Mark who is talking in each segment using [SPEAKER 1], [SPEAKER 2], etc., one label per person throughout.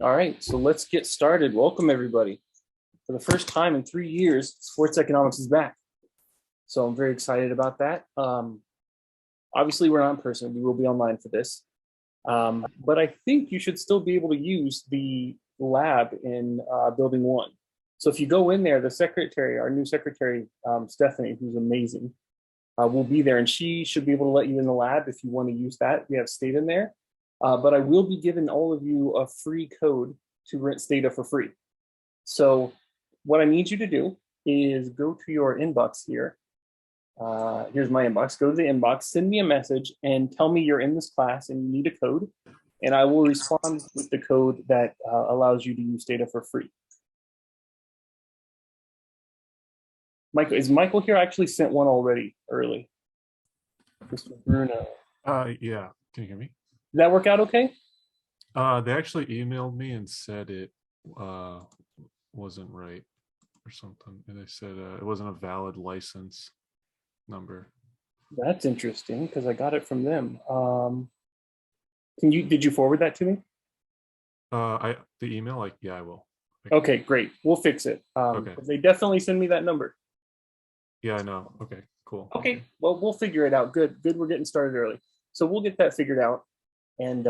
[SPEAKER 1] All right, so let's get started. Welcome, everybody. For the first time in 3 years, sports economics is back. So I'm very excited about that. Obviously, we're not in person. We will be online for this. But I think you should still be able to use the lab in Building 1. So if you go in there, the secretary, our new secretary, Stephanie, who's amazing, will be there, and she should be able to let you in the lab if you want to use that. We have Stata in there. But I will be giving all of you a free code to rent Stata for free. So what I need you to do is go to your inbox here. Here's my inbox. Go to the inbox, send me a message, and tell me you're in this class and you need a code. And I will respond with the code that allows you to use Stata for free. Michael, is Michael here? I actually sent one already early. Mr. Bruno.
[SPEAKER 2] Yeah. Can you hear me?
[SPEAKER 1] Did that work out okay?
[SPEAKER 2] They actually emailed me and said it wasn't right or something. And they said it wasn't a valid license number.
[SPEAKER 1] That's interesting because I got it from them. Did you forward that to me?
[SPEAKER 2] The email, yeah, I will.
[SPEAKER 1] Okay, great. We'll fix it.
[SPEAKER 2] Okay.
[SPEAKER 1] They definitely send me that number.
[SPEAKER 2] Yeah, I know. Okay, cool.
[SPEAKER 1] Okay, well, we'll figure it out. Good. We're getting started early. So we'll get that figured out. And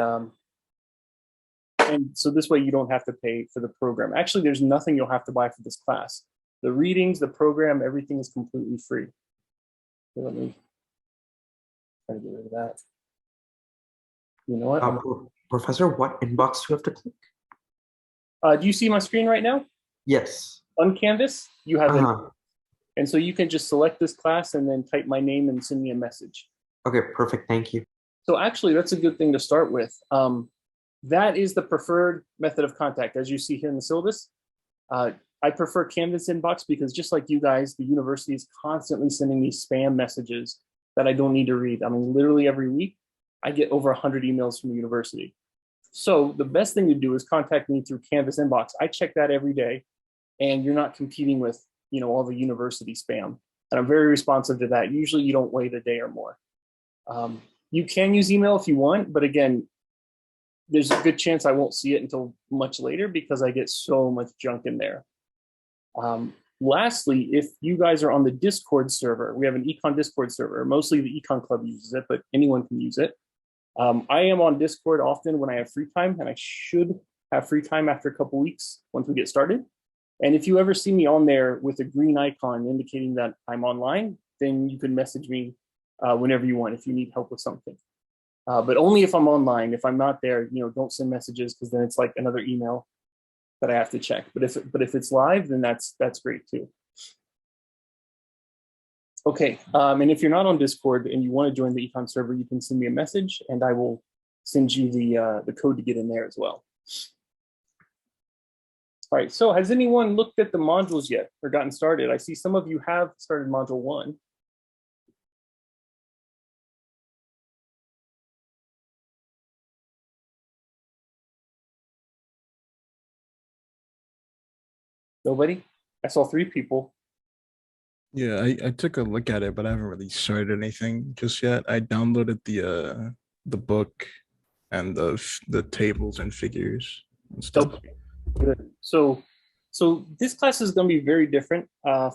[SPEAKER 1] so this way you don't have to pay for the program. Actually, there's nothing you'll have to buy for this class. The readings, the program, everything is completely free. So let me try to get rid of that. You know what?
[SPEAKER 3] Professor, what inbox do you have to click?
[SPEAKER 1] Do you see my screen right now?
[SPEAKER 3] Yes.
[SPEAKER 1] On Canvas, you have it. And so you can just select this class and then type my name and send me a message.
[SPEAKER 3] Okay, perfect. Thank you.
[SPEAKER 1] So actually, that's a good thing to start with. That is the preferred method of contact, as you see here in the syllabus. I prefer Canvas inbox because just like you guys, the university is constantly sending me spam messages that I don't need to read. I mean, literally every week, I get over 100 emails from the university. So the best thing to do is contact me through Canvas inbox. I check that every day, and you're not competing with, all the university spam. And I'm very responsive to that. Usually you don't wait a day or more. You can use email if you want, but again, there's a good chance I won't see it until much later because I get so much junk in there. Lastly, if you guys are on the Discord server, we have an econ Discord server. Mostly the econ club uses it, but anyone can use it. I am on Discord often when I have free time, and I should have free time after a couple weeks once we get started. And if you ever see me on there with a green icon indicating that I'm online, then you can message me whenever you want if you need help with something. But only if I'm online. If I'm not there, don't send messages because then it's like another email that I have to check. But if it's live, then that's great too. Okay, and if you're not on Discord and you want to join the econ server, you can send me a message and I will send you the code to get in there as well. All right, so has anyone looked at the modules yet or gotten started? I see some of you have started module 1. Nobody? I saw 3 people.
[SPEAKER 4] Yeah, I took a look at it, but I haven't really started anything just yet. I downloaded the book and the tables and figures and stuff.
[SPEAKER 1] Okay. Good. So this class is going to be very different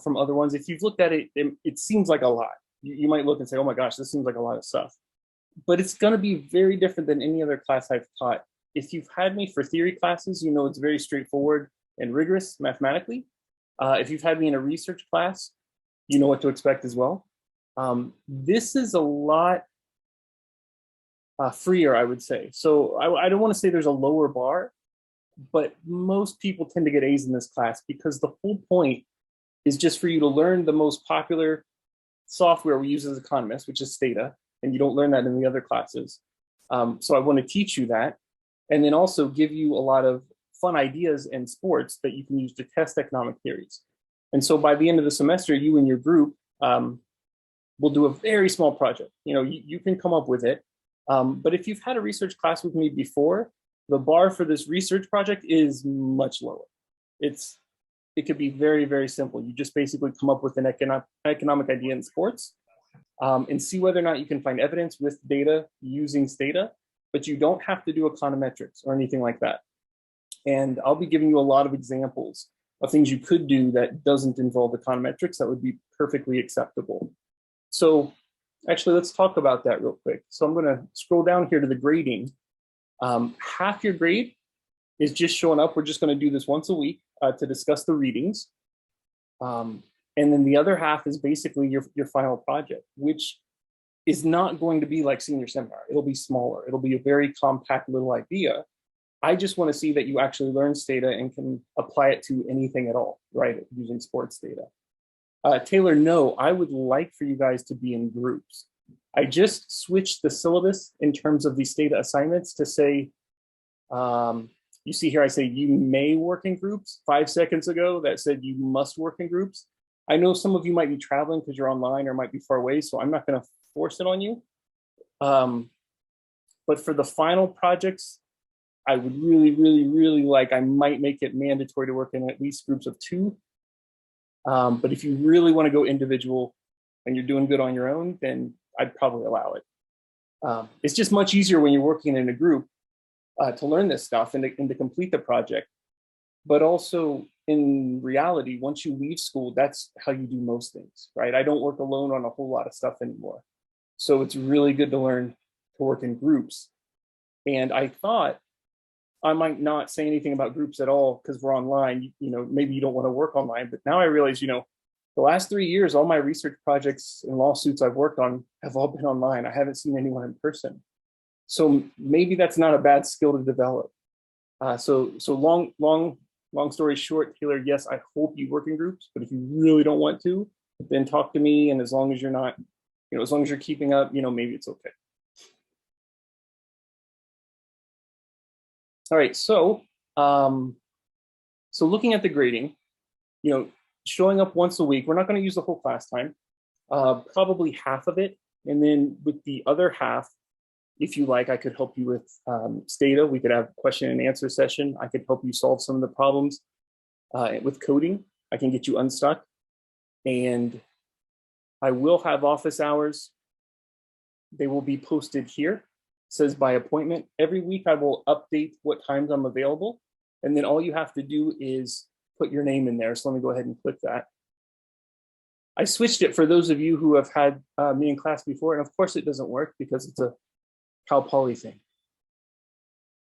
[SPEAKER 1] from other ones. If you've looked at it, it seems like a lot. You might look and say, oh my gosh, this seems like a lot of stuff. But it's going to be very different than any other class I've taught. If you've had me for theory classes, it's very straightforward and rigorous mathematically. If you've had me in a research class, you know what to expect as well. This is a lot freer, I would say. So I don't want to say there's a lower bar, but most people tend to get A's in this class because the whole point is just for you to learn the most popular software we use as economists, which is Stata, and you don't learn that in the other classes. So I want to teach you that, and then also give you a lot of fun ideas and sports that you can use to test economic theories. And so by the end of the semester, you and your group will do a very small project. You can come up with it. But if you've had a research class with me before, the bar for this research project is much lower. It could be very, very simple. You just basically come up with an economic idea in sports and see whether or not you can find evidence with data using Stata, but you don't have to do econometrics or anything like that. And I'll be giving you a lot of examples of things you could do that doesn't involve econometrics that would be perfectly acceptable. So actually, let's talk about that real quick. So I'm going to scroll down here to the grading. Half your grade is just showing up. We're just going to do this once a week to discuss the readings. And then the other half is basically your final project, which is not going to be like senior seminar. It'll be smaller. It'll be a very compact little idea. I just want to see that you actually learn Stata and can apply it to anything at all, right? Using sports data. Taylor, no, I would like for you guys to be in groups. I just switched the syllabus in terms of these Stata assignments to say, you see here, I say you may work in groups. 5 seconds ago, that said you must work in groups. I know some of you might be traveling because you're online or might be far away, so I'm not going to force it on you. But for the final projects, I would really like, I might make it mandatory to work in at least groups of 2. But if you really want to go individual and you're doing good on your own, then I'd probably allow it. It's just much easier when you're working in a group to learn this stuff and to complete the project. But also in reality, once you leave school, that's how you do most things, right? I don't work alone on a whole lot of stuff anymore. So it's really good to learn to work in groups. And I thought I might not say anything about groups at all because we're online. You know, maybe you don't want to work online, but now I realize, you know, the last 3 years, all my research projects and lawsuits I've worked on have all been online. I haven't seen anyone in person. So maybe that's not a bad skill to develop. So long story short, Taylor, yes, I hope you work in groups, but if you really don't want to, then talk to me. And as long as you're not, you know, as long as you're keeping up, you know, maybe it's okay. All right, so looking at the grading, you know, showing up once a week, we're not going to use the whole class time, probably half of it. And then with the other half, if you like, I could help you with Stata. We could have a question and answer session. I could help you solve some of the problems with coding. I can get you unstuck. And I will have office hours. They will be posted here. It says by appointment. Every week I will update what times I'm available. And then all you have to do is put your name in there. So let me go ahead and click that. I switched it for those of you who have had me in class before. And of course it doesn't work because it's a Cal Poly thing.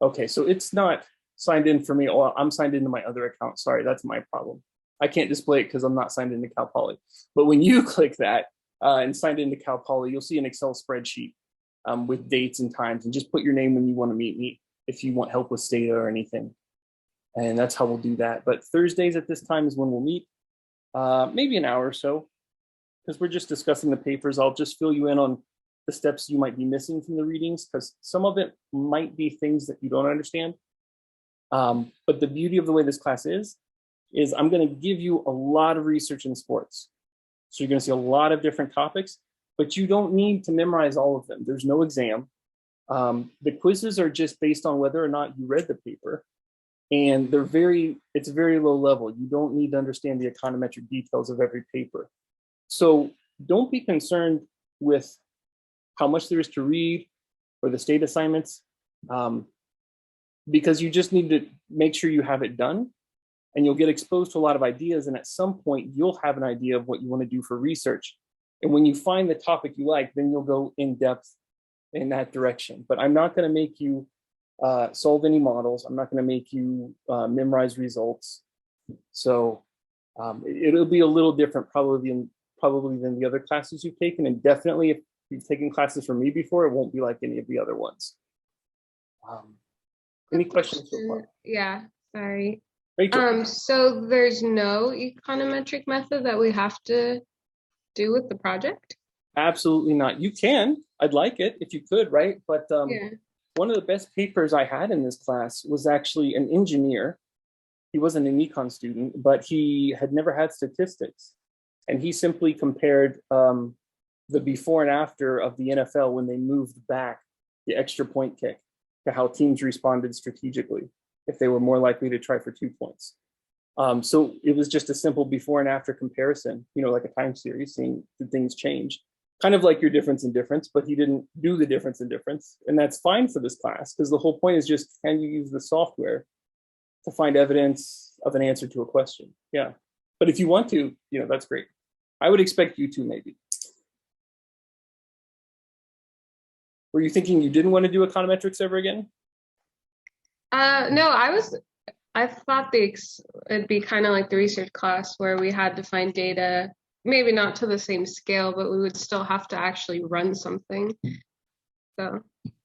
[SPEAKER 1] Okay, so it's not signed in for me. Oh, I'm signed into my other account. Sorry, that's my problem. I can't display it because I'm not signed into Cal Poly. But when you click that and signed into Cal Poly, you'll see an Excel spreadsheet with dates and times, and just put your name when you want to meet me if you want help with Stata or anything. And that's how we'll do that. But Thursdays at this time is when we'll meet, maybe an hour or so, because we're just discussing the papers. I'll just fill you in on the steps you might be missing from the readings, because some of it might be things that you don't understand. But the beauty of the way this class is I'm going to give you a lot of research in sports. So you're going to see a lot of different topics, but you don't need to memorize all of them. There's no exam. The quizzes are just based on whether or not you read the paper. And it's very low level. You don't need to understand the econometric details of every paper. So don't be concerned with how much there is to read or the state assignments, because you just need to make sure you have it done, and you'll get exposed to a lot of ideas. And at some point you'll have an idea of what you want to do for research. And when you find the topic you like, then you'll go in depth in that direction. But I'm not going to make you solve any models. I'm not going to make you memorize results. So it'll be a little different probably than the other classes you've taken. And definitely if you've taken classes from me before, it won't be like any of the other ones. Any questions so far?
[SPEAKER 5] Yeah, sorry.
[SPEAKER 1] Rachel?
[SPEAKER 5] So there's no econometric method that we have to do with the project?
[SPEAKER 1] Absolutely not. You can. I'd like it if you could, right? But
[SPEAKER 5] Yeah.
[SPEAKER 1] one of the best papers I had in this class was actually an engineer. He wasn't an econ student, but he had never had statistics. And he simply compared the before and after of the NFL when they moved back the extra point kick to how teams responded strategically if they were more likely to try for 2 points. So it was just a simple before and after comparison, you know, like a time series, seeing did things change. Kind of like your difference in difference, but he didn't do the difference in difference. And that's fine for this class, because the whole point is just, can you use the software to find evidence of an answer to a question. Yeah. But if you want to, that's great. I would expect you to maybe. Were you thinking you didn't want to do econometrics ever again?
[SPEAKER 5] No, I thought it'd be kind of like the research class where we had to find data, maybe not to the same scale, but we would still have to actually run something. So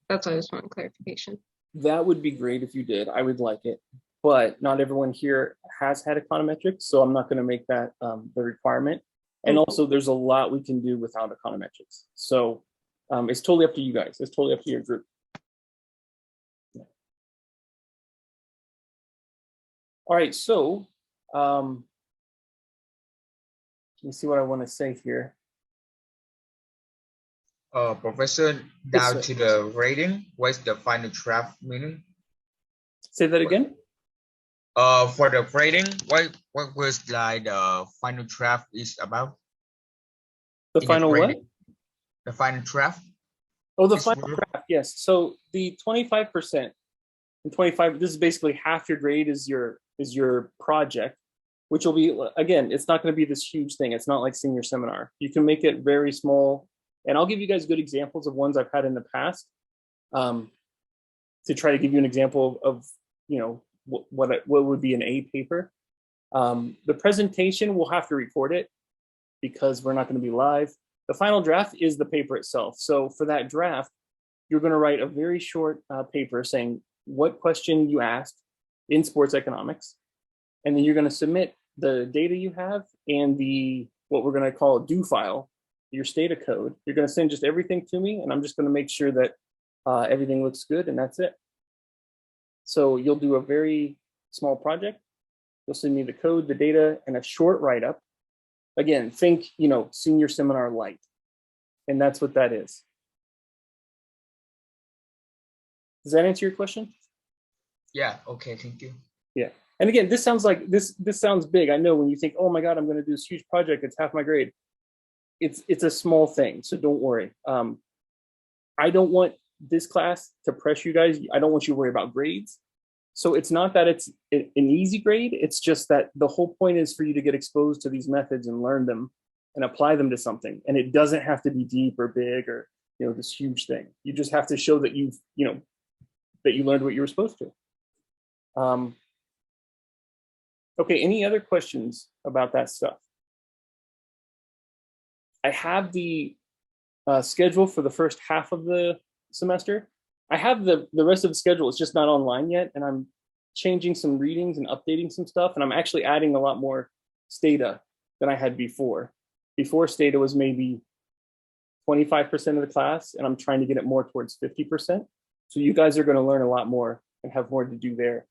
[SPEAKER 5] that's why I just want clarification.
[SPEAKER 1] That would be great if you did. I would like it. But not everyone here has had econometrics, so I'm not going to make that the requirement. And also, there's a lot we can do without econometrics. So it's totally up to you guys. It's totally up to your group. Yeah. All right, so let me see what I want to say here.
[SPEAKER 6] Professor,
[SPEAKER 1] Yes,
[SPEAKER 6] down
[SPEAKER 1] sir.
[SPEAKER 6] to the rating, what's the final draft meaning?
[SPEAKER 1] Say that again.
[SPEAKER 6] For the rating, what was like the final draft is about?
[SPEAKER 1] The
[SPEAKER 6] In the
[SPEAKER 1] final what?
[SPEAKER 6] grading. The final draft?
[SPEAKER 1] Oh, the
[SPEAKER 6] It's
[SPEAKER 1] final
[SPEAKER 6] written-
[SPEAKER 1] draft. Yes. So the 25% and 25. This is basically half your grade is your project, which will be, again, it's not going to be this huge thing. It's not like senior seminar. You can make it very small, and I'll give you guys good examples of ones I've had in the past, to try to give you an example of what would be an A paper. The presentation, we'll have to record it because we're not going to be live. The final draft is the paper itself. So for that draft, you're going to write a very short paper saying what question you asked in sports economics, and then you're going to submit the data you have and what we're going to call a do file, your Stata code. You're going to send just everything to me, and I'm just going to make sure that everything looks good, and that's it. So you'll do a very small project. You'll send me the code, the data, and a short write-up. Again, think, senior seminar light. And that's what that is. Does that answer your question?
[SPEAKER 6] Yeah, okay, thank you.
[SPEAKER 1] Yeah. And again, this sounds like this sounds big. I know when you think, oh my God, I'm going to do this huge project, it's half my grade. It's a small thing, so don't worry. I don't want this class to pressure you guys. I don't want you to worry about grades. So it's not that it's an easy grade. It's just that the whole point is for you to get exposed to these methods and learn them and apply them to something. And it doesn't have to be deep or big or this huge thing. You just have to show that that you learned what you were supposed to. Okay, any other questions about that stuff? I have the schedule for the first half of the semester. I have the rest of the schedule. It's just not online yet, and I'm changing some readings and updating some stuff, and I'm actually adding a lot more Stata than I had before. Before, Stata was maybe 25% of the class, and I'm trying to get it more towards 50%. So you guys are going to learn a lot more and have more to do there,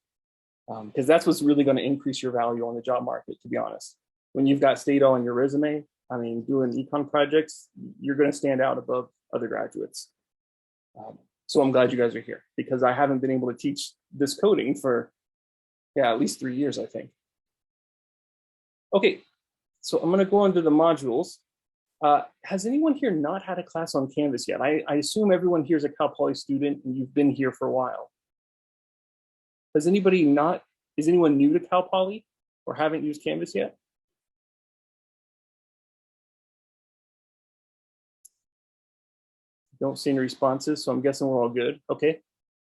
[SPEAKER 1] because that's what's really going to increase your value on the job market, to be honest. When you've got Stata on your resume, doing econ projects, you're going to stand out above other graduates. So I'm glad you guys are here, because I haven't been able to teach this coding for, at least 3 years, I think. Okay, so I'm going to go into the modules. Has anyone here not had a class on Canvas yet? I assume everyone here is a Cal Poly student and you've been here for a while. Is anyone new to Cal Poly or haven't used Canvas yet? Don't see any responses, so I'm guessing we're all good. Okay,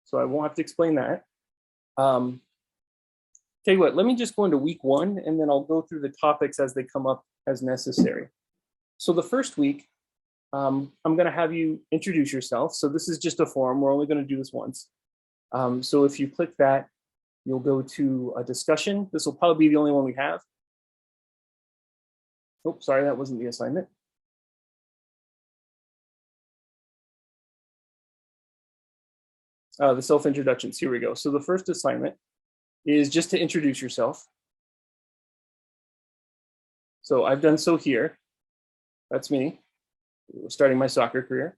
[SPEAKER 1] so I won't have to explain that. Tell you what, let me just go into week 1 and then I'll go through the topics as they come up as necessary. So the first week, I'm going to have you introduce yourself. So this is just a form. We're only going to do this once. So if you click that, you'll go to a discussion. This will probably be the only one we have. Oh, sorry, that wasn't the assignment. The self-introductions, here we go. So the first assignment is just to introduce yourself. So I've done so here. That's me, starting my soccer career.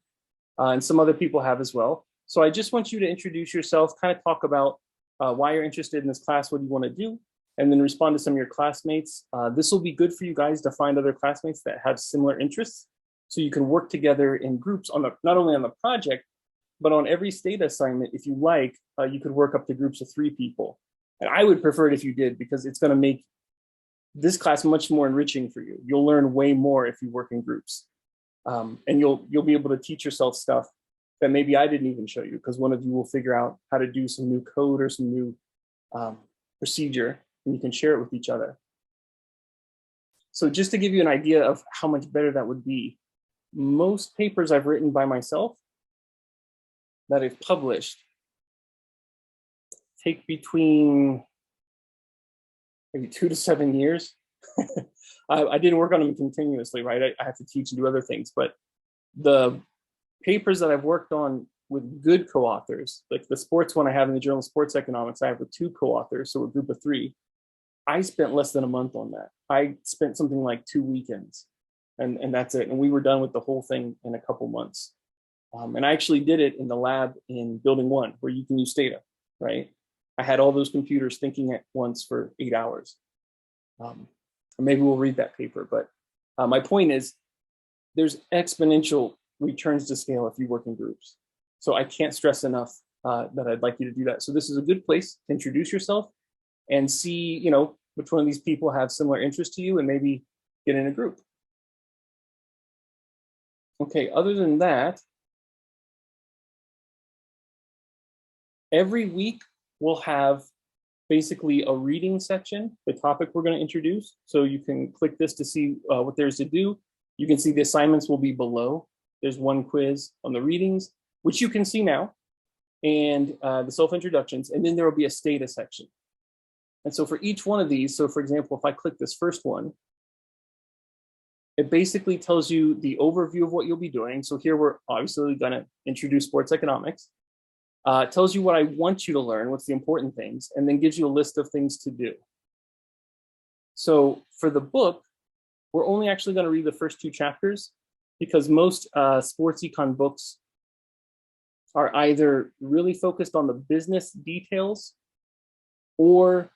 [SPEAKER 1] And some other people have as well. So I just want you to introduce yourself, kind of talk about why you're interested in this class, what you want to do, and then respond to some of your classmates. This will be good for you guys to find other classmates that have similar interests, so you can work together in groups on not only on the project, but on every Stata assignment. If you like, you could work up to groups of 3 people. And I would prefer it if you did, because it's going to make this class much more enriching for you. You'll learn way more if you work in groups. And you'll be able to teach yourself stuff that maybe I didn't even show you, because one of you will figure out how to do some new code or some new procedure, and you can share it with each other. So just to give you an idea of how much better that would be, most papers I've written by myself that I've published take between maybe 2 to 7 years. I didn't work on them continuously, right? I have to teach and do other things, but the papers that I've worked on with good co-authors, like the sports one I have in the Journal of Sports Economics, I have with 2 co-authors, so a group of 3. I spent less than a month on that. I spent something like 2 weekends, and that's it. And we were done with the whole thing in a couple months. And I actually did it in the lab in Building 1, where you can use Stata, right? I had all those computers thinking at once for 8 hours. Maybe we'll read that paper, but my point is there's exponential returns to scale if you work in groups. So I can't stress enough that I'd like you to do that. So this is a good place to introduce yourself and see, you know, which one of these people have similar interests to you, and maybe get in a group. Okay, other than that, every week we'll have basically a reading section, the topic we're going to introduce. So you can click this to see what there's to do. You can see the assignments will be below. There's one quiz on the readings, which you can see now, and the self-introductions, and then there will be a Stata section. And so for each one of these, so for example, if I click this first one, it basically tells you the overview of what you'll be doing. So here we're obviously going to introduce sports economics. It tells you what I want you to learn, what's the important things, and then gives you a list of things to do. So for the book, we're only actually going to read the first 2 chapters, because most sports econ books are either really focused on the business details, or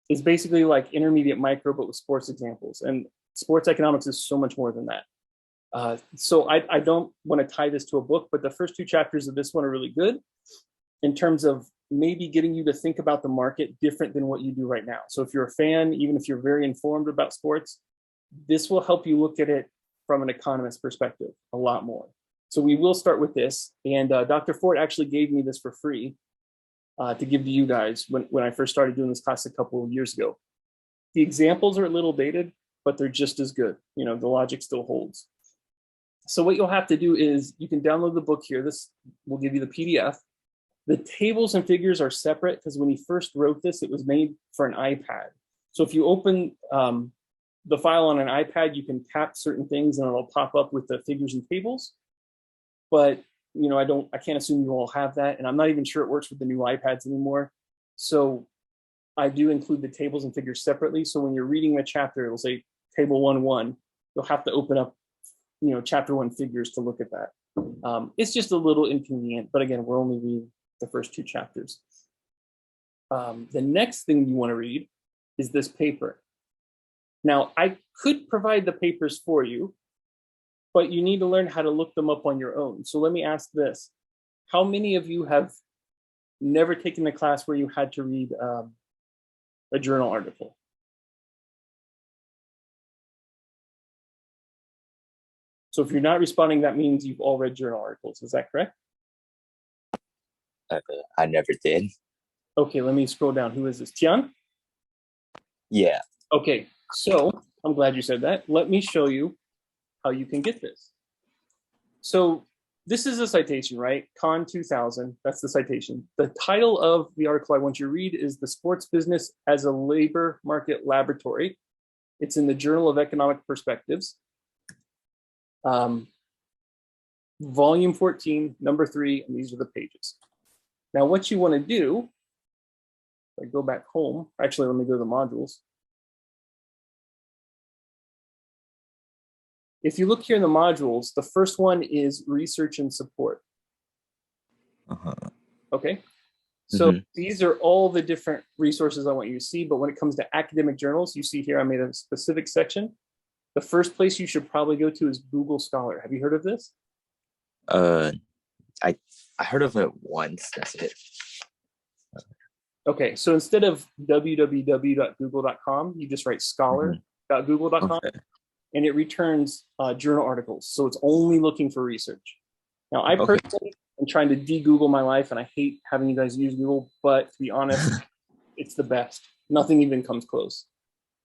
[SPEAKER 1] is basically like intermediate micro, but with sports examples. And sports economics is so much more than that. So I don't want to tie this to a book, but the first 2 chapters of this one are really good in terms of maybe getting you to think about the market different than what you do right now. So if you're a fan, even if you're very informed about sports, this will help you look at it from an economist perspective a lot more. So we will start with this. And Dr. Ford actually gave me this for free to give to you guys when I first started doing this class a couple of years ago. The examples are a little dated, but they're just as good. You know, the logic still holds. So what you'll have to do is you can download the book here. This will give you the PDF. The tables and figures are separate because when he first wrote this, it was made for an iPad. So if you open the file on an iPad, you can tap certain things and it'll pop up with the figures and tables. But you know, I can't assume you all have that, and I'm not even sure it works with the new iPads anymore. So I do include the tables and figures separately. So when you're reading the chapter, it'll say table 1.1. You'll have to open up, you know, chapter 1 figures to look at that. It's just a little inconvenient, but again, we're only reading the first 2 chapters. The next thing you want to read is this paper. Now, I could provide the papers for you, but you need to learn how to look them up on your own. So let me ask this. How many of you have never taken a class where you had to read a journal article? So if you're not responding, that means you've all read journal articles. Is that correct?
[SPEAKER 7] I never did.
[SPEAKER 1] Okay, let me scroll down. Who is this? Tian?
[SPEAKER 7] Yeah.
[SPEAKER 1] Okay, so I'm glad you said that. Let me show you how you can get this. So this is a citation, right? Con 2000, that's the citation. The title of the article I want you to read is The Sports Business as a Labor Market Laboratory. It's in the Journal of Economic Perspectives. Volume 14, number 3, and these are the pages. Now what you want to do, if I go back home, actually let me go to the modules. If you look here in the modules, the first one is research and support. Okay, so these are all the different resources I want you to see, but when it comes to academic journals, you see here I made a specific section. The first place you should probably go to is Google Scholar. Have you heard of this?
[SPEAKER 7] I heard of it once. That's it.
[SPEAKER 1] Okay, so instead of www.google.com, you just write scholar.google.com,
[SPEAKER 7] Okay.
[SPEAKER 1] and it returns journal articles. So it's only looking for research. Now, I
[SPEAKER 7] Okay.
[SPEAKER 1] personally am trying to de-Google my life, and I hate having you guys use Google, but to be honest, it's the best. Nothing even comes close.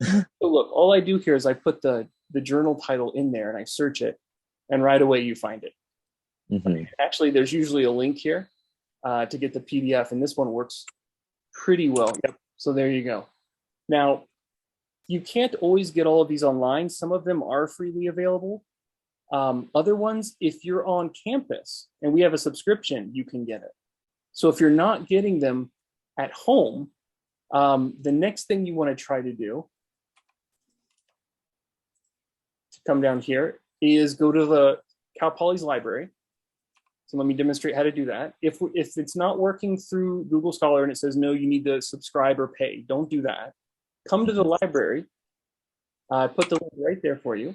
[SPEAKER 1] So look, all I do here is I put the journal title in there and I search it, and right away you find it.
[SPEAKER 7] Mhm.
[SPEAKER 1] Actually, there's usually a link here to get the PDF, and this one works pretty well. Yep. So there you go. Now, you can't always get all of these online. Some of them are freely available. Other ones, if you're on campus and we have a subscription, you can get it. So if you're not getting them at home, the next thing you want to try to do, to come down here, is go to the Cal Poly's library. So let me demonstrate how to do that. If it's not working through Google Scholar and it says, no, you need to subscribe or pay, don't do that. Come to the library, put the link right there for you.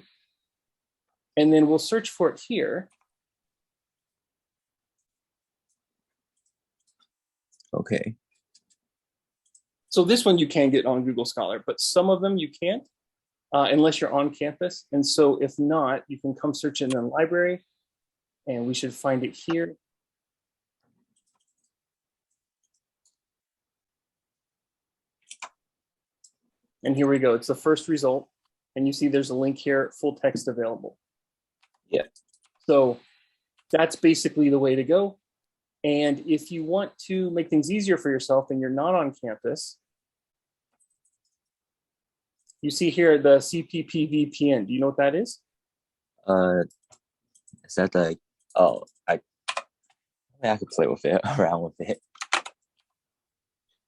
[SPEAKER 1] And then we'll search for it here.
[SPEAKER 7] Okay.
[SPEAKER 1] So this one you can get on Google Scholar, but some of them you can't unless you're on campus. And so if not, you can come search in the library and we should find it here. And here we go. It's the first result. And you see there's a link here, full text available.
[SPEAKER 7] Yeah.
[SPEAKER 1] So that's basically the way to go. And if you want to make things easier for yourself and you're not on campus, you see here the CPP VPN. Do you know what that is?
[SPEAKER 7] Is that like, oh, I could play with it, around with it.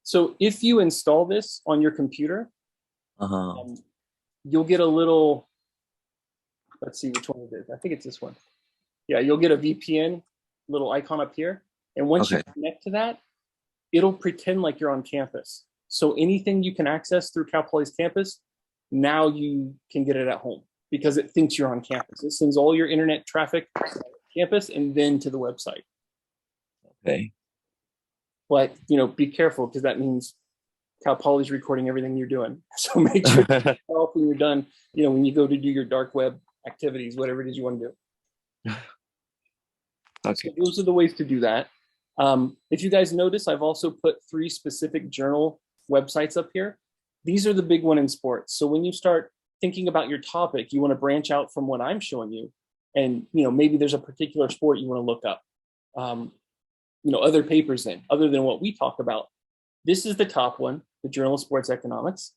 [SPEAKER 1] So if you install this on your computer, you'll get a little, let's see which one it is. I think it's this one. Yeah, you'll get a VPN little icon up here. And once you connect to that, it'll pretend like you're on campus. So anything you can access through Cal Poly's campus, now you can get it at home because it thinks you're on campus. It sends all your internet traffic to campus and then to the website.
[SPEAKER 7] Okay.
[SPEAKER 1] But, you know, be careful because that means Cal Poly's recording everything you're doing. So make sure when you're done, you know, when you go to do your dark web activities, whatever it is you want to do.
[SPEAKER 7] Okay.
[SPEAKER 1] So those are the ways to do that. If you guys notice, I've also put 3 specific journal websites up here. These are the big one in sports. So when you start thinking about your topic, you want to branch out from what I'm showing you. And, you know, maybe there's a particular sport you want to look up, you know, other papers in, other than what we talk about. This is the top one, the Journal of Sports Economics.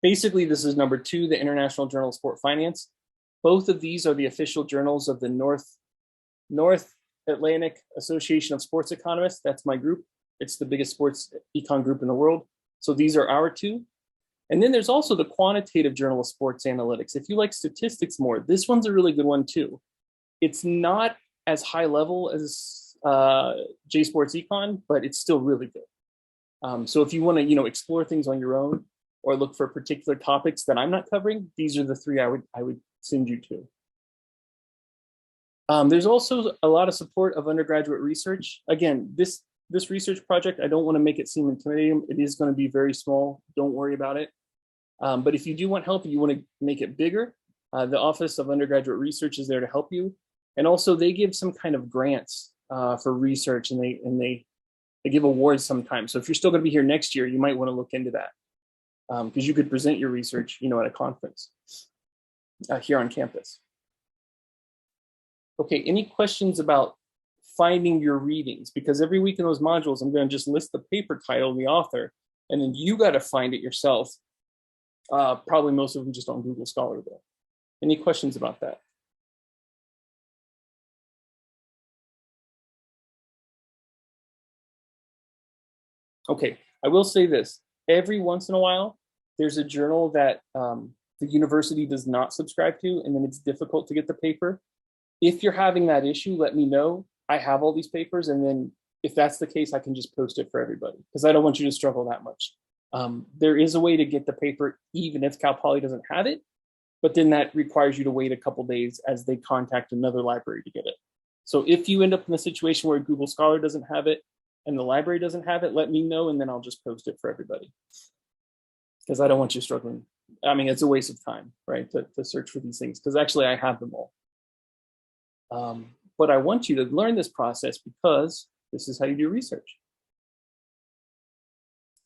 [SPEAKER 1] Basically, this is number 2, the International Journal of Sport Finance. Both of these are the official journals of the North Atlantic Association of Sports Economists. That's my group. It's the biggest sports econ group in the world. So these are our 2. And then there's also the Quantitative Journal of Sports Analytics. If you like statistics more, this one's a really good one too. It's not as high level as JSports Econ, but it's still really good. So if you want to, you know, explore things on your own or look for particular topics that I'm not covering, these are the 3 I would send you to. There's also a lot of support of undergraduate research. Again, this research project, I don't want to make it seem intimidating. It is going to be very small. Don't worry about it. But if you do want help and you want to make it bigger, the Office of Undergraduate Research is there to help you. And also they give some kind of grants for research, and they give awards sometimes. So if you're still going to be here next year, you might want to look into that because you could present your research, you know, at a conference here on campus. Okay, any questions about finding your readings? Because every week in those modules, I'm going to just list the paper title and the author, and then you got to find it yourself. Probably most of them just on Google Scholar though. Any questions about that? Okay, I will say this. Every once in a while, there's a journal that the university does not subscribe to, and then it's difficult to get the paper. If you're having that issue, let me know. I have all these papers, and then if that's the case, I can just post it for everybody because I don't want you to struggle that much. There is a way to get the paper even if Cal Poly doesn't have it, but then that requires you to wait a couple days as they contact another library to get it. So if you end up in a situation where Google Scholar doesn't have it, and the library doesn't have it, let me know, and then I'll just post it for everybody. Because I don't want you struggling. I mean, it's a waste of time, right, to search for these things, because actually I have them all. But I want you to learn this process because this is how you do research.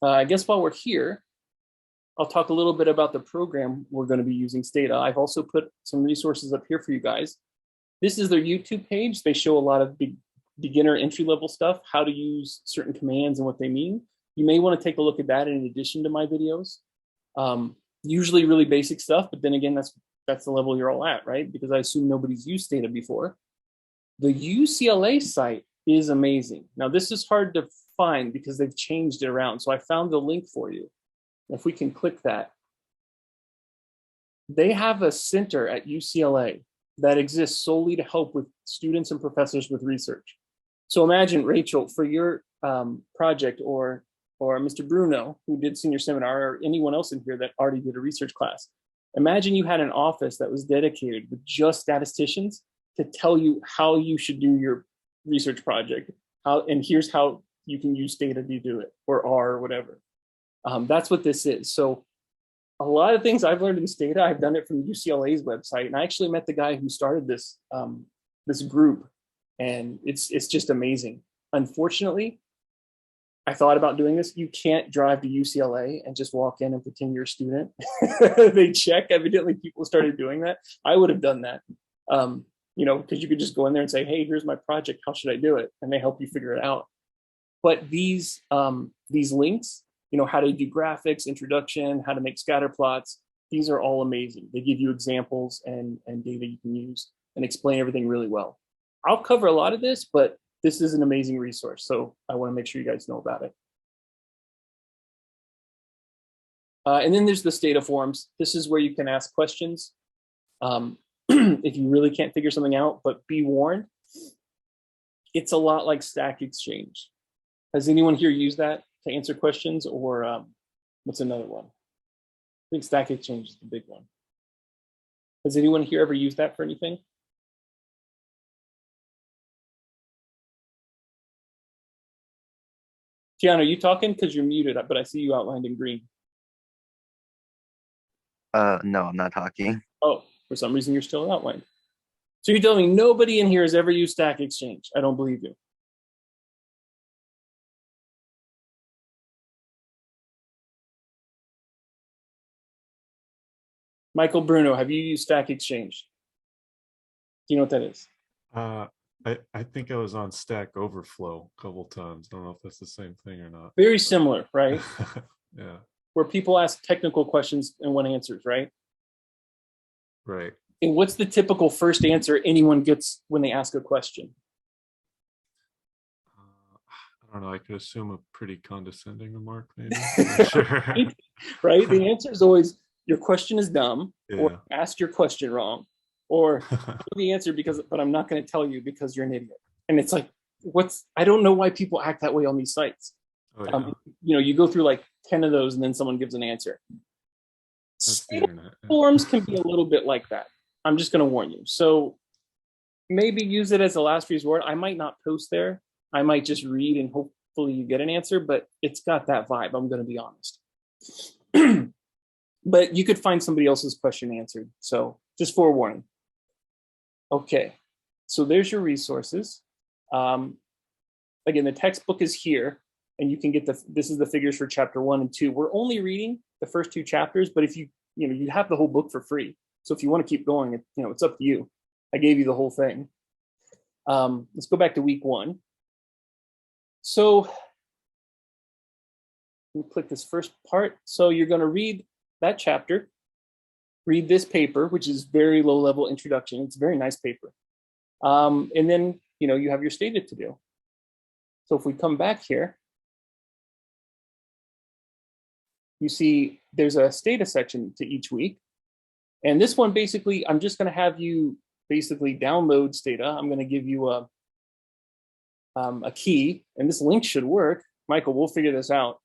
[SPEAKER 1] I guess while we're here, I'll talk a little bit about the program we're going to be using, Stata. I've also put some resources up here for you guys. This is their YouTube page. They show a lot of beginner entry-level stuff, how to use certain commands and what they mean. You may want to take a look at that in addition to my videos. Usually really basic stuff, but then again, that's the level you're all at, right? Because I assume nobody's used Stata before. The UCLA site is amazing. Now, this is hard to find because they've changed it around. So I found the link for you. If we can click that. They have a center at UCLA that exists solely to help with students and professors with research. So imagine, Rachel, for your project, or Mr. Bruno, who did senior seminar, or anyone else in here that already did a research class. Imagine you had an office that was dedicated with just statisticians to tell you how you should do your research project, and here's how you can use Stata to do it, or R, or whatever. That's what this is. So a lot of things I've learned in Stata, I've done it from UCLA's website, and I actually met the guy who started this this group, and it's just amazing. Unfortunately, I thought about doing this. You can't drive to UCLA and just walk in and pretend you're a student. They check. Evidently, people started doing that. I would have done that, you know, because you could just go in there and say, "Hey, here's my project. How should I do it?" And they help you figure it out. But these links, you know, how to do graphics, introduction, how to make scatter plots, these are all amazing. They give you examples and data you can use and explain everything really well. I'll cover a lot of this, but this is an amazing resource. So I want to make sure you guys know about it. And then there's the Stata forums. This is where you can ask questions if you really can't figure something out, but be warned, it's a lot like Stack Exchange. Has anyone here used that to answer questions, or what's another one? I think Stack Exchange is the big one. Has anyone here ever used that for anything? Tiana, are you talking? Because you're muted, but I see you outlined in green.
[SPEAKER 7] No, I'm not talking.
[SPEAKER 1] Oh, for some reason you're still outlined. So you're telling me nobody in here has ever used Stack Exchange? I don't believe you. Michael Bruno, have you used Stack Exchange? Do you know what that is?
[SPEAKER 2] I think I was on Stack Overflow a couple times. Don't know if that's the same thing or not.
[SPEAKER 1] Very similar, right?
[SPEAKER 2] Yeah.
[SPEAKER 1] Where people ask technical questions and want answers, right?
[SPEAKER 2] Right.
[SPEAKER 1] And what's the typical first answer anyone gets when they ask a question?
[SPEAKER 2] I don't know. I could assume a pretty condescending remark, maybe. Not sure.
[SPEAKER 1] Right? The answer is always, your question is dumb,
[SPEAKER 2] Yeah.
[SPEAKER 1] or asked your question wrong, or the answer but I'm not going to tell you because you're an idiot. And it's like, I don't know why people act that way on these sites.
[SPEAKER 2] Oh, yeah.
[SPEAKER 1] You know, you go through like 10 of those and then someone gives an answer.
[SPEAKER 2] That's the internet. Yeah.
[SPEAKER 1] Forums can be a little bit like that. I'm just going to warn you. So maybe use it as a last resort. I might not post there. I might just read and hopefully you get an answer, but it's got that vibe. I'm going to be honest. But you could find somebody else's question answered. So just forewarning. Okay, so there's your resources. Again, the textbook is here, and you can get this is the figures for chapter 1 and 2. We're only reading the first 2 chapters, but if you have the whole book for free. So if you want to keep going, it's up to you. I gave you the whole thing. Let's go back to week 1. So let me click this first part. So you're going to read that chapter, read this paper, which is very low level introduction. It's a very nice paper. And then, you have your Stata to do. So if we come back here, you see there's a Stata section to each week. And this one, basically, I'm just going to have you basically download Stata. I'm going to give you a key, and this link should work. Michael, we'll figure this out.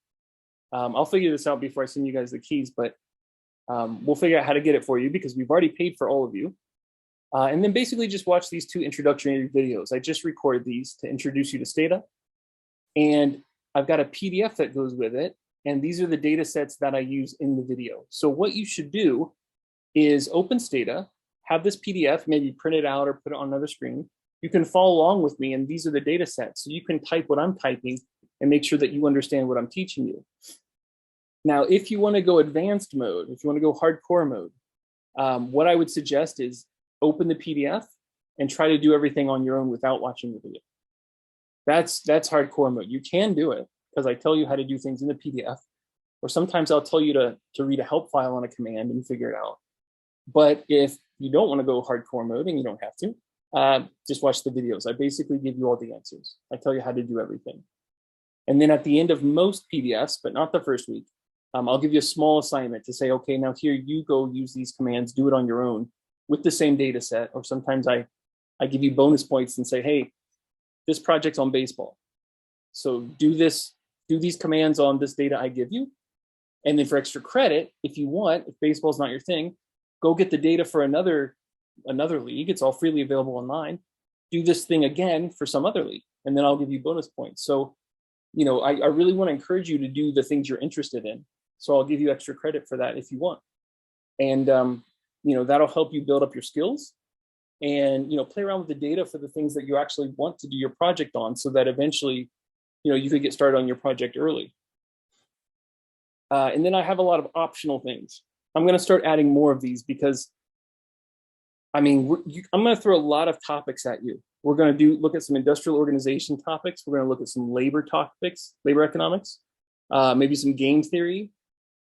[SPEAKER 1] I'll figure this out before I send you guys the keys, but we'll figure out how to get it for you because we've already paid for all of you. And then basically just watch these 2 introductory videos. I just recorded these to introduce you to Stata. And I've got a PDF that goes with it. And these are the data sets that I use in the video. So what you should do is open Stata, have this PDF, maybe print it out or put it on another screen. You can follow along with me, and these are the data sets. So you can type what I'm typing and make sure that you understand what I'm teaching you. Now, if you want to go advanced mode, if you want to go hardcore mode, what I would suggest is open the PDF and try to do everything on your own without watching the video. That's hardcore mode. You can do it because I tell you how to do things in the PDF, or sometimes I'll tell you to read a help file on a command and figure it out. But if you don't want to go hardcore mode, and you don't have to, just watch the videos. I basically give you all the answers. I tell you how to do everything. And then at the end of most PDFs, but not the first week, I'll give you a small assignment to say, okay, now here you go use these commands, do it on your own with the same data set. Or sometimes I give you bonus points and say, hey, this project's on baseball. So do these commands on this data I give you. And then for extra credit, if you want, if baseball's not your thing, go get the data for another league. It's all freely available online. Do this thing again for some other league, and then I'll give you bonus points. So, you know, I really want to encourage you to do the things you're interested in. So I'll give you extra credit for that if you want. And, you know, that'll help you build up your skills and, you know, play around with the data for the things that you actually want to do your project on, so that eventually, you know, you could get started on your project early. And then I have a lot of optional things. I'm going to start adding more of these because, I mean, I'm going to throw a lot of topics at you. We're going to look at some industrial organization topics. We're going to look at some labor topics, labor economics, maybe some game theory,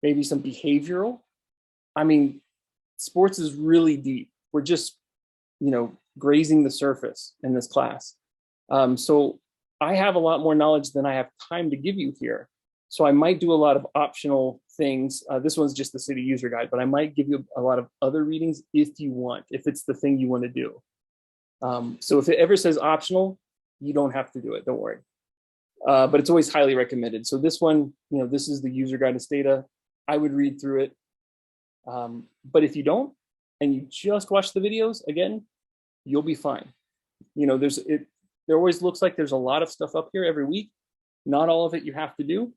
[SPEAKER 1] maybe some behavioral. I mean, sports is really deep. We're just, you know, grazing the surface in this class. So I have a lot more knowledge than I have time to give you here. So I might do a lot of optional things. This one's just the city user guide, but I might give you a lot of other readings if you want, if it's the thing you want to do. So if it ever says optional, you don't have to do it, don't worry. But it's always highly recommended. So this one, you know, this is the user guide to Stata. I would read through it. But if you don't, and you just watch the videos, again, you'll be fine. You know, there always looks like there's a lot of stuff up here every week. Not all of it you have to do.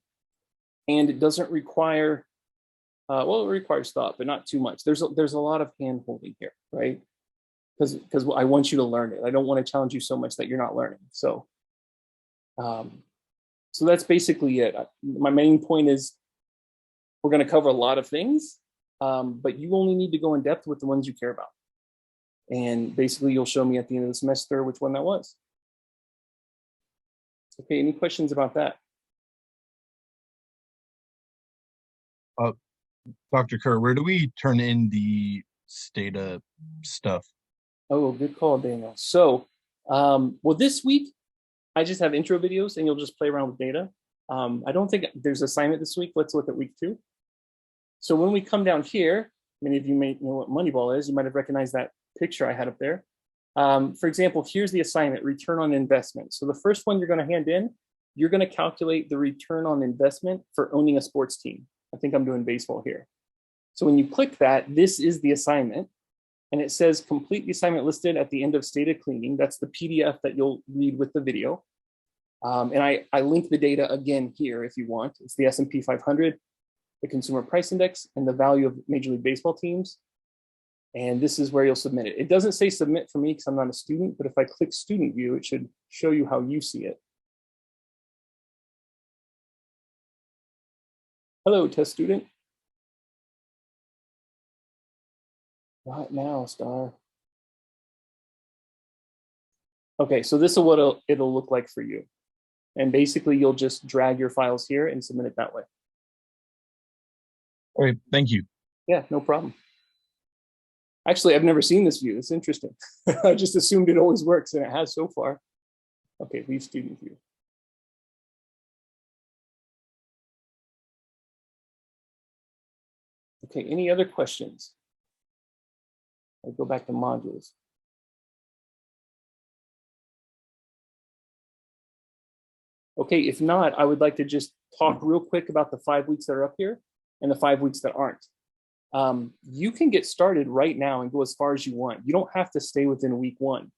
[SPEAKER 1] And it doesn't require, well, it requires thought, but not too much. There's a lot of hand holding here, right? Because I want you to learn it. I don't want to challenge you so much that you're not learning. So, so that's basically it. My main point is we're going to cover a lot of things, but you only need to go in depth with the ones you care about. And basically you'll show me at the end of the semester which one that was. Okay, any questions about that?
[SPEAKER 8] Dr. Kerr, where do we turn in the Stata stuff?
[SPEAKER 1] Oh, good call, Daniel. So, well, this week, I just have intro videos and you'll just play around with data. I don't think there's assignment this week. Let's look at week 2. So when we come down here, many of you may know what Moneyball is. You might have recognized that picture I had up there. For example, here's the assignment, return on investment. So the first one you're going to hand in, you're going to calculate the return on investment for owning a sports team. I think I'm doing baseball here. So when you click that, this is the assignment. And it says complete the assignment listed at the end of Stata cleaning. That's the PDF that you'll read with the video. And I link the data again here if you want. It's the S&P 500, the Consumer Price Index, and the value of Major League Baseball teams. And this is where you'll submit it. It doesn't say submit for me because I'm not a student, but if I click student view, it should show you how you see it. Hello, test student. Not now, star. Okay, so this is what it'll look like for you. And basically you'll just drag your files here and submit it that way.
[SPEAKER 8] All right, thank you.
[SPEAKER 1] Yeah, no problem. Actually, I've never seen this view. It's interesting. I just assumed it always works, and it has so far. Okay, leave student view. Okay, any other questions? I'll go back to modules. Okay, if not, I would like to just talk real quick about the 5 weeks that are up here and the 5 weeks that aren't. You can get started right now and go as far as you want. You don't have to stay within week 1.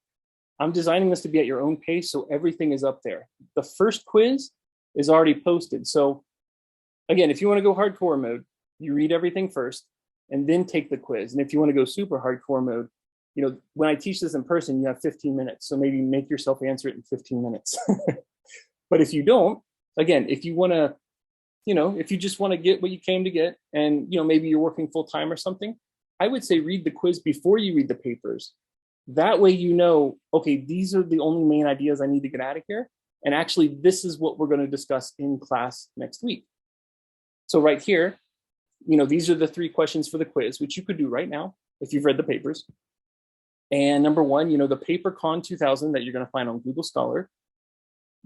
[SPEAKER 1] I'm designing this to be at your own pace, so everything is up there. The first quiz is already posted. So again, if you want to go hardcore mode, you read everything first and then take the quiz. And if you want to go super hardcore mode, you know, when I teach this in person, you have 15 minutes. So maybe make yourself answer it in 15 minutes. But if you don't, again, if you want to, you know, if you just want to get what you came to get and, you know, maybe you're working full time or something, I would say read the quiz before you read the papers. That way, you know, okay, these are the only main ideas I need to get out of here. And actually, this is what we're going to discuss in class next week. So right here, you know, these are the 3 questions for the quiz, which you could do right now if you've read the papers. And number 1, you know, the PaperCon 2000 that you're going to find on Google Scholar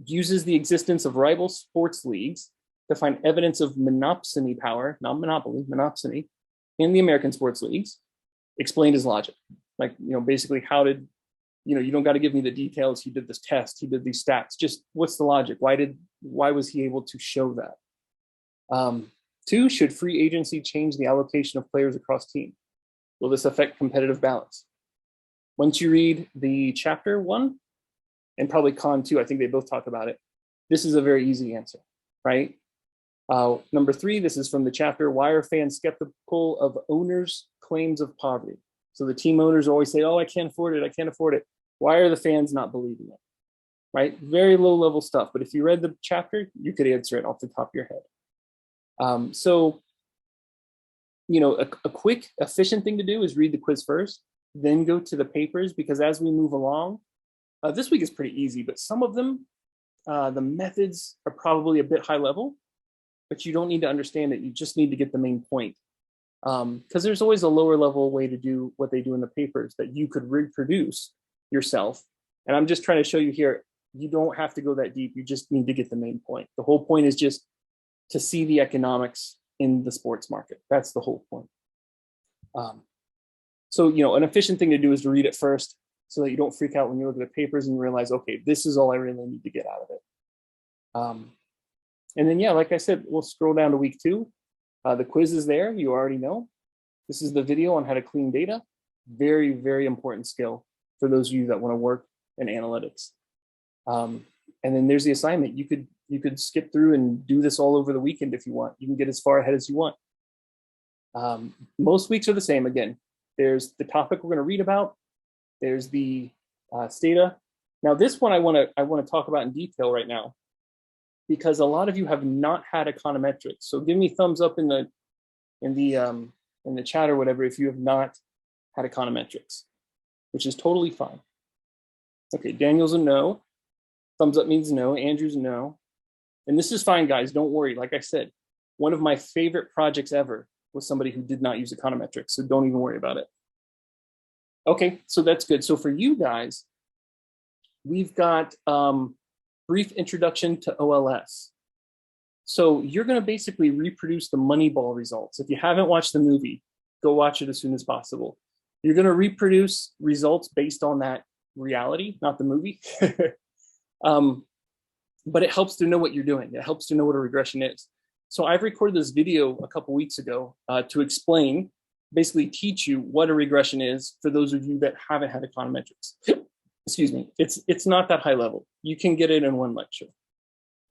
[SPEAKER 1] uses the existence of rival sports leagues to find evidence of monopsony power, not monopoly, monopsony, in the American sports leagues, explained as logic. Like, you know, basically how did, you know, you don't got to give me the details. He did this test, he did these stats. Just what's the logic? Why was he able to show that? 2, should free agency change the allocation of players across team? Will this affect competitive balance? Once you read the chapter 1 and probably Con 2, I think they both talk about it. This is a very easy answer, right? Number 3, this is from the chapter, why are fans skeptical of owners' claims of poverty? So the team owners always say, oh, I can't afford it, I can't afford it. Why are the fans not believing it, right? Very low level stuff, but if you read the chapter, you could answer it off the top of your head. So, you know, a quick, efficient thing to do is read the quiz first, then go to the papers, because as we move along, this week is pretty easy, but some of them, the methods are probably a bit high level, but you don't need to understand it. You just need to get the main point. Because there's always a lower level way to do what they do in the papers that you could reproduce yourself. And I'm just trying to show you here, you don't have to go that deep. You just need to get the main point. The whole point is just to see the economics in the sports market. That's the whole point. So, you know, an efficient thing to do is to read it first so that you don't freak out when you look at the papers and you realize, okay, this is all I really need to get out of it. And then, yeah, like I said, we'll scroll down to week 2. The quiz is there, you already know. This is the video on how to clean data. Very, very important skill for those of you that want to work in analytics. And then there's the assignment. You could skip through and do this all over the weekend if you want. You can get as far ahead as you want. Most weeks are the same. Again, there's the topic we're going to read about. There's the Stata. Now, this one I want to talk about in detail right now, because a lot of you have not had econometrics. So give me thumbs up in the chat or whatever if you have not had econometrics, which is totally fine. Okay, Daniel's a no. Thumbs up means no. Andrew's a no. And this is fine, guys. Don't worry. Like I said, one of my favorite projects ever was somebody who did not use econometrics, so don't even worry about it. Okay, so that's good. So for you guys, we've got brief introduction to OLS. So you're going to basically reproduce the Moneyball results. If you haven't watched the movie, go watch it as soon as possible. You're going to reproduce results based on that reality, not the movie. But it helps to know what you're doing. It helps to know what a regression is. So I've recorded this video a couple weeks ago to explain, basically teach you what a regression is for those of you that haven't had econometrics. Excuse me, it's not that high level. You can get it in one lecture.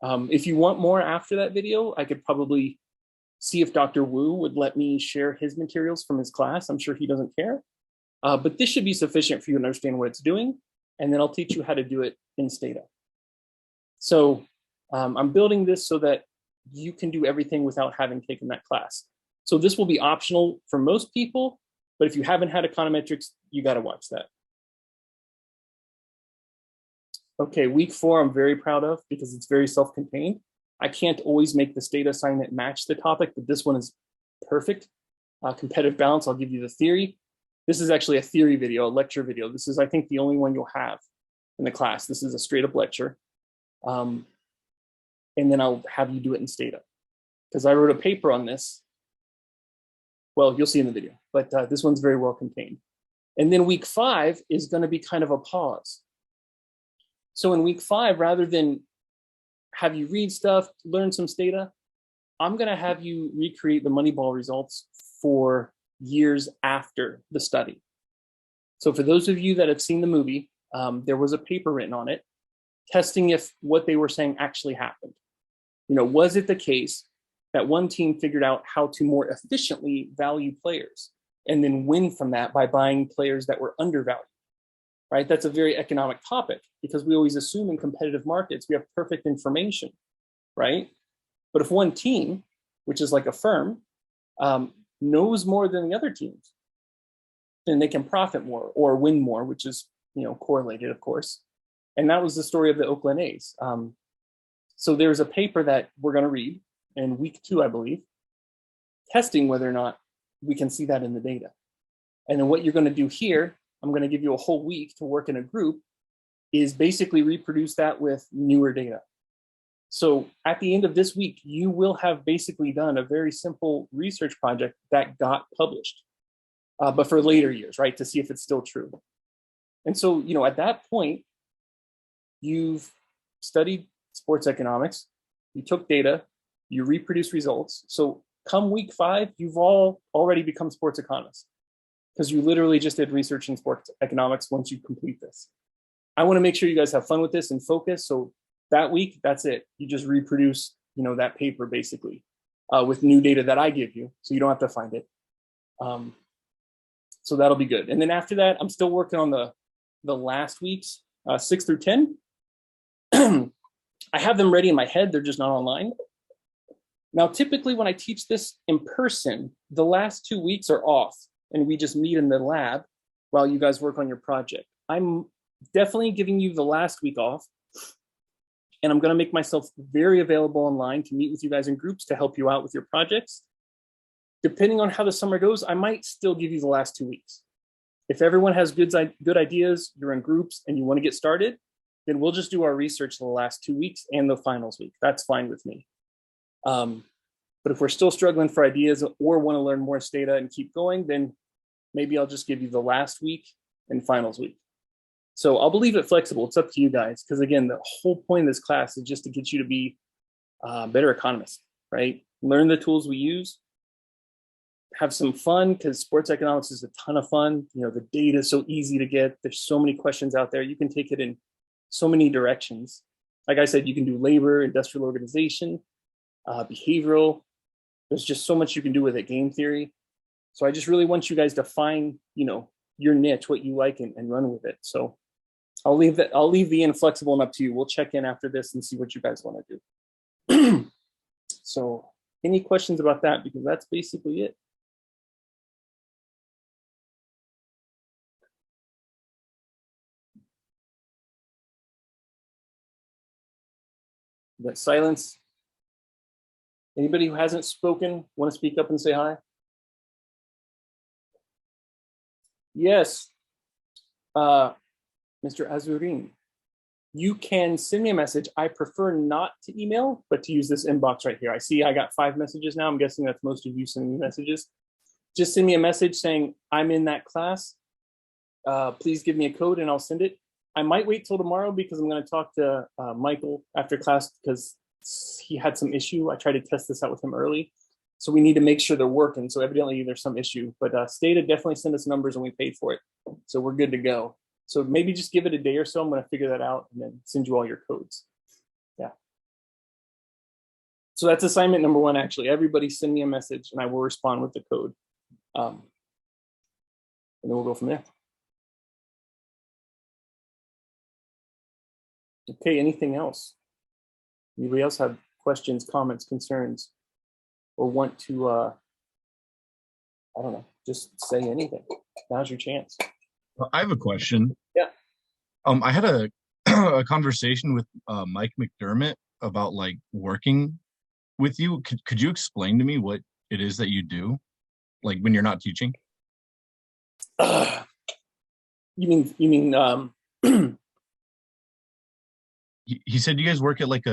[SPEAKER 1] If you want more after that video, I could probably see if Dr. Wu would let me share his materials from his class. I'm sure he doesn't care. But this should be sufficient for you to understand what it's doing. And then I'll teach you how to do it in Stata. So I'm building this so that you can do everything without having taken that class. So this will be optional for most people, but if you haven't had econometrics, you got to watch that. Okay, week 4, I'm very proud of because it's very self-contained. I can't always make this data assignment match the topic, but this one is perfect. Competitive balance, I'll give you the theory. This is actually a theory video, a lecture video. This is, I think, the only one you'll have in the class. This is a straight up lecture. And then I'll have you do it in Stata. Because I wrote a paper on this. Well, you'll see in the video, but this one's very well contained. And then week 5 is going to be kind of a pause. So in week 5, rather than have you read stuff, learn some Stata, I'm going to have you recreate the Moneyball results for years after the study. So for those of you that have seen the movie, there was a paper written on it, testing if what they were saying actually happened. You know, was it the case that one team figured out how to more efficiently value players and then win from that by buying players that were undervalued, right? That's a very economic topic because we always assume in competitive markets we have perfect information, right? But if one team, which is like a firm, knows more than the other teams, then they can profit more or win more, which is, you know, correlated, of course. And that was the story of the Oakland A's. So there's a paper that we're going to read in week 2, I believe, testing whether or not we can see that in the data. And then what you're going to do here, I'm going to give you a whole week to work in a group, is basically reproduce that with newer data. So at the end of this week, you will have basically done a very simple research project that got published, but for later years, right, to see if it's still true. And so, you know, at that point, you've studied sports economics, you took data, you reproduced results. So come week 5, you've all already become sports economists because you literally just did research in sports economics once you complete this. I want to make sure you guys have fun with this and focus. So that week, that's it. You just reproduce, you know, that paper basically with new data that I give you, so you don't have to find it. So that'll be good. And then after that, I'm still working on the last weeks, 6 through 10. I have them ready in my head. They're just not online. Now, typically when I teach this in person, the last 2 weeks are off and we just meet in the lab while you guys work on your project. I'm definitely giving you the last week off, and I'm going to make myself very available online to meet with you guys in groups to help you out with your projects. Depending on how the summer goes, I might still give you the last 2 weeks. If everyone has good ideas, you're in groups and you want to get started, then we'll just do our research the last 2 weeks and the finals week. That's fine with me. But if we're still struggling for ideas or want to learn more data and keep going, then maybe I'll just give you the last week and finals week. So I'll leave it flexible. It's up to you guys. Because again, the whole point of this class is just to get you to be better economists, right? Learn the tools we use, have some fun, because sports economics is a ton of fun. You know, the data is so easy to get. There's so many questions out there. You can take it in so many directions. Like I said, you can do labor, industrial organization, behavioral. There's just so much you can do with it, game theory. So I just really want you guys to find, you know, your niche, what you like, and run with it. So I'll leave the inflexible and up to you. We'll check in after this and see what you guys want to do. So any questions about that? Because that's basically it. That silence. Anybody who hasn't spoken want to speak up and say hi? Yes, Mr. Azurin, you can send me a message. I prefer not to email, but to use this inbox right here. I see I got 5 messages now. I'm guessing that's most of you sending me messages. Just send me a message saying I'm in that class. Please give me a code and I'll send it. I might wait till tomorrow because I'm going to talk to Michael after class because he had some issue. I tried to test this out with him early. So we need to make sure they're working. So evidently there's some issue, but Stata definitely send us numbers and we paid for it. So we're good to go. So maybe just give it a day or so. I'm going to figure that out and then send you all your codes. Yeah. So that's assignment number 1, actually. Everybody send me a message and I will respond with the code. And then we'll go from there. Okay, anything else? Anybody else have questions, comments, concerns, or want to, I don't know, just say anything? Now's your chance.
[SPEAKER 8] I have a question.
[SPEAKER 1] Yeah.
[SPEAKER 8] I had a a conversation with Mike McDermott about like working with you. Could you explain to me what it is that you do, like when you're not teaching?
[SPEAKER 1] You mean
[SPEAKER 8] He said you guys work at like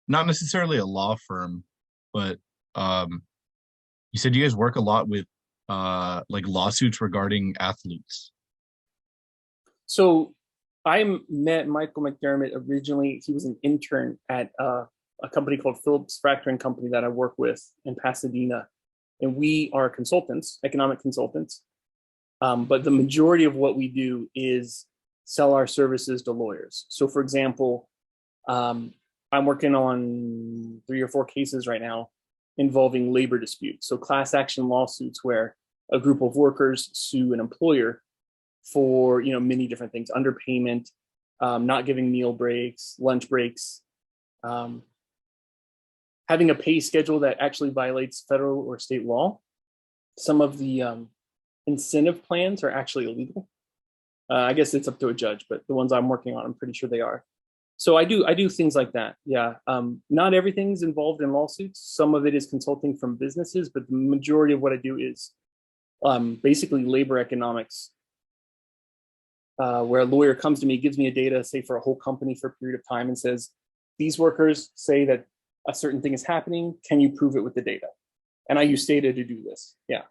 [SPEAKER 8] not necessarily a law firm, but he said you guys work a lot with like lawsuits regarding athletes.
[SPEAKER 1] So I met Michael McDermott originally. He was an intern at a company called Phillips Fractor & Company that I work with in Pasadena. And we are consultants, economic consultants. But the majority of what we do is sell our services to lawyers. So for example, I'm working on 3 or 4 cases right now involving labor disputes. So class action lawsuits where a group of workers sue an employer for, many different things: underpayment, not giving meal breaks, lunch breaks, having a pay schedule that actually violates federal or state law. Some of the incentive plans are actually illegal. I guess it's up to a judge, but the ones I'm working on, I'm pretty sure they are. So I do things like that. Yeah. Not everything's involved in lawsuits. Some of it is consulting from businesses, but the majority of what I do is basically labor economics, where a lawyer comes to me, gives me a data, say for a whole company for a period of time, and says, these workers say that a certain thing is happening. Can you prove it with the data? And I use data to do this. Yeah.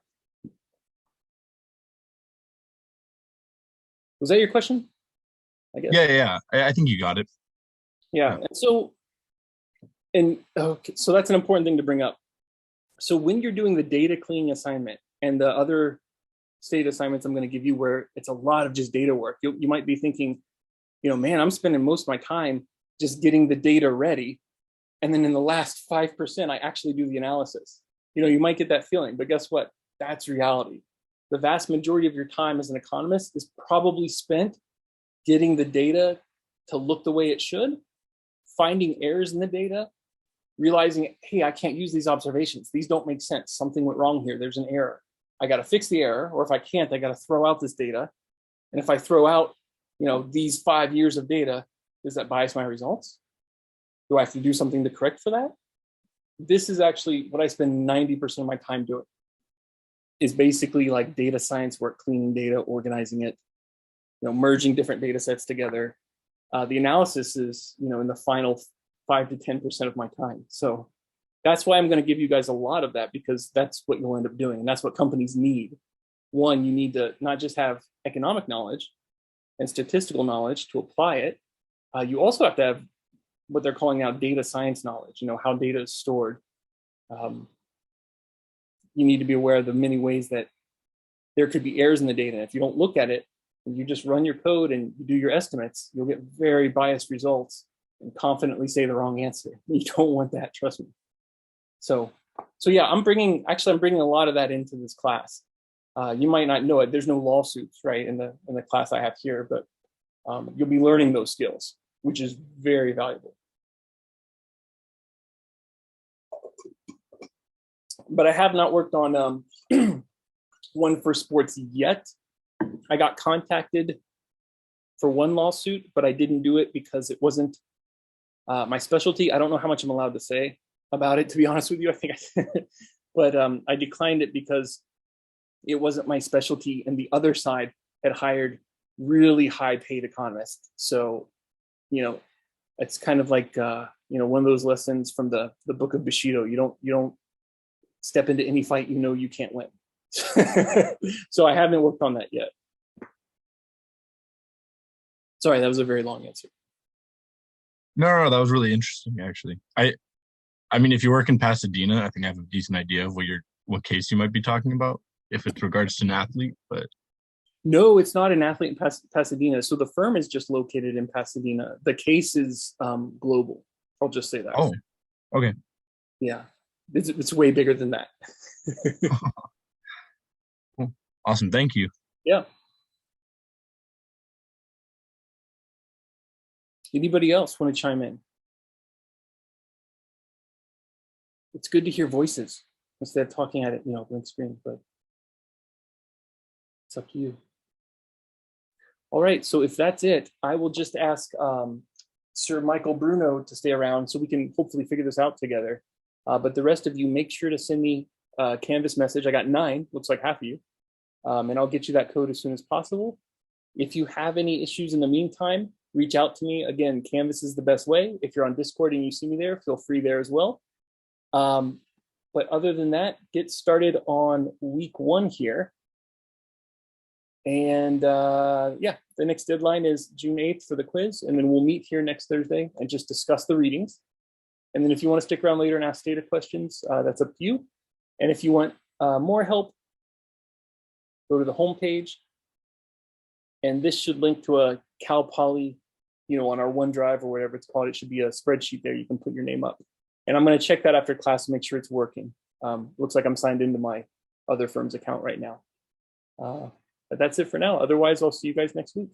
[SPEAKER 1] Was that your question? I guess.
[SPEAKER 8] Yeah. I think you got it.
[SPEAKER 1] Yeah. And so that's an important thing to bring up. So when you're doing the data cleaning assignment and the other state assignments I'm going to give you, where it's a lot of just data work, you might be thinking, man, I'm spending most of my time just getting the data ready. And then in the last 5%, I actually do the analysis. You might get that feeling, but guess what? That's reality. The vast majority of your time as an economist is probably spent getting the data to look the way it should, finding errors in the data, realizing, hey, I can't use these observations. These don't make sense. Something went wrong here. There's an error. I got to fix the error. Or if I can't, I got to throw out this data. And if I throw out, these 5 years of data, does that bias my results? Do I have to do something to correct for that? This is actually what I spend 90% of my time doing, is basically like data science work, cleaning data, organizing it, merging different data sets together. The analysis is, in the final 5 to 10% of my time. So that's why I'm going to give you guys a lot of that, because that's what you'll end up doing. And that's what companies need. One, you need to not just have economic knowledge and statistical knowledge to apply it. You also have to have what they're calling now data science knowledge, how data is stored. You need to be aware of the many ways that there could be errors in the data. If you don't look at it, and you just run your code and you do your estimates, you'll get very biased results and confidently say the wrong answer. You don't want that, trust me. So yeah, I'm bringing a lot of that into this class. You might not know it. There's no lawsuits, right, in the class I have here, but you'll be learning those skills, which is very valuable. But I have not worked on one for sports yet. I got contacted for one lawsuit, but I didn't do it because it wasn't my specialty. I don't know how much I'm allowed to say about it, to be honest with you. I think but I declined it because it wasn't my specialty, and the other side had hired really high paid economists. So, it's kind of like one of those lessons from the book of Bushido. You don't step into any fight you can't win. So I haven't worked on that yet. Sorry, that was a very long answer.
[SPEAKER 8] No, that was really interesting, actually. I mean, if you work in Pasadena, I think I have a decent idea of what case you might be talking about, if it's regards to an athlete, but.
[SPEAKER 1] No, it's not an athlete in Pasadena. So the firm is just located in Pasadena. The case is global. I'll just say that.
[SPEAKER 8] Oh, okay.
[SPEAKER 1] Yeah, it's way bigger than that.
[SPEAKER 8] Awesome, thank you.
[SPEAKER 1] Yeah. Anybody else want to chime in? It's good to hear voices instead of talking at it, blank screen, but it's up to you. All right, so if that's it, I will just ask Sir Michael Bruno to stay around so we can hopefully figure this out together. But the rest of you, make sure to send me a Canvas message. I got 9, looks like half of you. And I'll get you that code as soon as possible. If you have any issues in the meantime, reach out to me. Again, Canvas is the best way. If you're on Discord and you see me there, feel free there as well. But other than that, get started on week 1 here. And yeah, the next deadline is June 8th for the quiz. And then we'll meet here next Thursday and just discuss the readings. And then if you want to stick around later and ask data questions, that's up to you. And if you want more help, go to the home page. And this should link to a Cal Poly, on our OneDrive or whatever it's called. It should be a spreadsheet there. You can put your name up. And I'm going to check that after class to make sure it's working. Looks like I'm signed into my other firm's account right now. But that's it for now. Otherwise, I'll see you guys next week.